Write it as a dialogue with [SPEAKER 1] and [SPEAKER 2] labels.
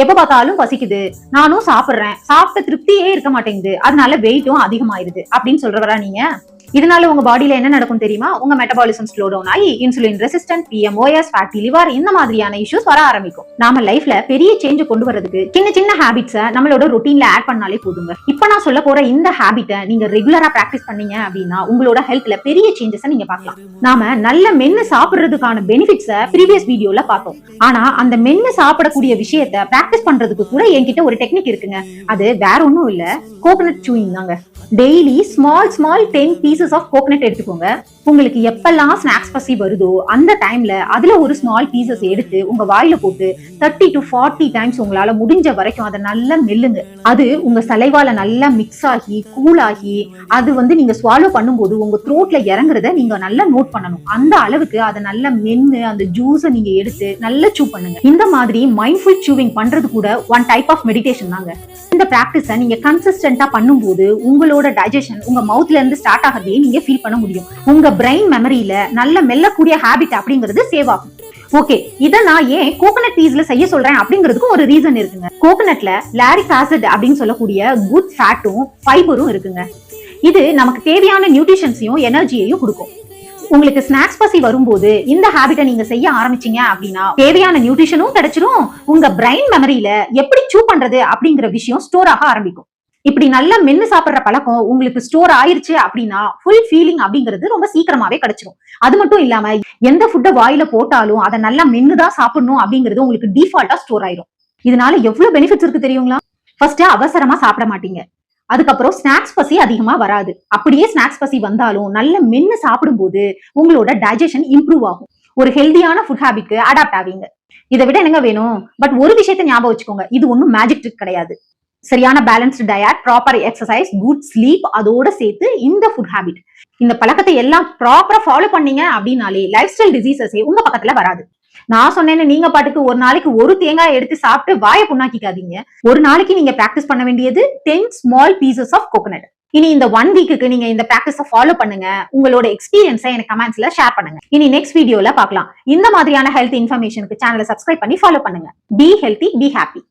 [SPEAKER 1] எப்ப பார்த்தாலும் பசிக்குது, நானும் சாப்பிடுறேன், சாப்பிட்ட திருப்தியே இருக்க மாட்டேங்குது, அதனால வெயிட்டும் அதிகமாயிருது அப்படின்னு சொல்றவரா நீங்க? இதனால உங்க பாடியில என்ன நடக்கும் தெரியுமா? உங்க மெட்டபாலிசம் ஸ்லோ டவுன் ஆகி insulin resistant, PMOS, fatty liver இந்த மாதிரியான இஷ்யூஸ் வர ஆரம்பிக்கும். நாம லைஃப்ல பெரிய சேஞ்ச் கொண்டு வரதுக்கு சின்ன சின்ன ஹாபிட்ஸை நம்மளோட ரொட்டீன்ல ஆட் பண்ணாலே போதுங்க. இப்ப நான் சொல்ல போற இந்த ஹாபிட்டை நீங்க ரெகுலரா பிராக்டிஸ் பண்ணீங்க அப்படின்னா உங்களோட ஹெல்த்ல பெரிய சேஞ்சஸ் நீங்க பார்க்கலாம். நாம நல்ல மென்னு சாப்பிடுறதுக்கான பெனிஃபிட்ஸை ப்ரீவியஸ் வீடியோல பார்த்தோம். ஆனா அந்த மென்னு சாப்பிடக்கூடிய விஷயத்தை பிராக்டிஸ் பண்றதுக்கு கூட என்கிட்ட ஒரு டெக்னிக் இருக்குங்க. அது வேற ஒன்னும் இல்ல, கோகனட் சூயிங் தாங்க. Daily small 10 pieces of coconut எடுத்துக்கோங்க. உங்களுக்கு எப்பெல்லாம் ஸ்நாக்ஸ் பசி வருதோ அந்த டைம்ல அதுல ஒரு ஸ்மால் பீசஸ் எடுத்து உங்க வாயில போட்டு 30 to 40 டைம்ஸ் உங்களால முடிஞ்ச வரைக்கும் அதை நல்லா மெல்லுங்க. அது உங்க சலைவால நல்லா மிக்ஸ் ஆகி கூல் ஆகி அது நீங்க ஸ்வாலோ பண்ணும்போது உங்க த்ரோட்ல இறங்குறத நீங்க நல்லா நோட் பண்ணணும். அந்த அளவுக்கு அதை நல்லா மென்னு அந்த ஜூஸை நீங்க எடுத்து நல்லா சூ பண்ணுங்க. இந்த மாதிரி மைண்ட்ஃபுல் சூவிங் பண்றது கூட ஒன் டைப் ஆஃப் மெடிடேஷன் தாங்க. இந்த பிராக்டிஸை நீங்க கன்சிஸ்டன்டா பண்ணும்போது உங்களோட டைஜஷன் உங்க மவுத்ல இருந்து ஸ்டார்ட் ஆகிறதே நீங்க ஃபீல் பண்ண முடியும். உங்க பிரெயின் மெமரியில நல்ல மெல்லக்கூடிய ஹாபிட் அப்படிங்கிறது சேவ் ஆகும். ஓகே, இத நான் ஏன் கோகனட் பீஸ்ல செய்ய சொல்றேன் அப்படிங்கிறதுக்கு ஒரு ரீசன் இருக்குங்க. கோகனட்ல லாரிக் ஆசிட் அப்படின்னு சொல்லக்கூடிய குட் ஃபேட்டும் ஃபைபரும் இருக்குங்க. இது நமக்கு தேவையான நியூட்ரிஷன்ஸையும் எனர்ஜியையும் கொடுக்கும். உங்களுக்கு ஸ்நாக்ஸ் பசி வரும்போது இந்த ஹாபிட்டை நீங்க செய்ய ஆரம்பிச்சீங்க அப்படின்னா தேவையான நியூட்ரிஷனும் கிடைச்சிரும். உங்க பிரெயின் மெமரியில எப்படி சூ பண்றது அப்படிங்கிற விஷயம் ஸ்டோர் ஆக ஆரம்பிக்கும். இப்படி நல்லா மென்னு சாப்பிடுற பழக்கம் உங்களுக்கு ஸ்டோர் ஆயிருச்சு அப்படின்னா ஃபுல் ஃபீலிங் அப்படிங்கிறது ரொம்ப சீக்கிரமாவே கிடைச்சிடும். அது மட்டும் இல்லாம எந்த ஃபுட்டை வாயில போட்டாலும் அதை நல்லா மென்னுதான் சாப்பிடணும் அப்படிங்கிறது உங்களுக்கு டிஃபால்ட்டா ஸ்டோர் ஆயிரும். இதனால எவ்வளவு பெனிஃபிட்ஸ் இருக்கு தெரியுங்களா? ஃபர்ஸ்ட் அவசரமா சாப்பிட மாட்டீங்க. அதுக்கப்புறம் ஸ்நாக்ஸ் பசி அதிகமா வராது. அப்படியே ஸ்நாக்ஸ் பசி வந்தாலும் நல்ல மென்னு சாப்பிடும்போது உங்களோட டைஜஷன் இம்ப்ரூவ் ஆகும். ஒரு ஹெல்தியான ஃபுட் ஹாபிட்க்கு அடாப்ட் ஆவீங்க. இதை விட என்னங்க வேணும்? பட் ஒரு விஷயத்தை ஞாபகம் வச்சுக்கோங்க, இது ஒன்னும் மேஜிக் ட்ரிக் கிடையாது. சரியான balanced diet, proper exercise, good sleep, அதோட சேர்த்து இந்த ஃபுட் ஹாபிட், இந்த பழக்கத்தை எல்லாம் ப்ராப்பரா ஃபாலோ பண்ணீங்க அப்படின்னாலே லைஃப் ஸ்டைல் டிசீசஸே உங்க பக்கத்துல வராது. நான் சொன்னேன்னு நீங்க பாட்டுக்கு ஒரு நாளைக்கு ஒரு தேங்காய் எடுத்து சாப்பிட்டு வாயை புண்ணாக்கிக்காதீங்க. ஒரு நாளைக்கு நீங்க பிராக்டிஸ் பண்ண வேண்டியது 10 ஸ்மால் பீசஸ் ஆஃப் கோகனட். இனி இந்த 1 வீக்குக்கு நீங்க இந்த பிராக்டிஸை ஃபாலோ பண்ணுங்க. உங்களோட எக்ஸ்பீரியன்ஸை எனக்கு கமெண்ட்ஸ்ல ஷேர் பண்ணுங்க. இனி நெக்ஸ்ட் வீடியோல பார்க்கலாம். இந்த மாதிரியான ஹெல்த் இன்ஃபர்மேஷனுக்கு சேனலை சப்ஸ்கிரைப் பண்ணி ஃபாலோ பண்ணுங்க. B healthy, be happy.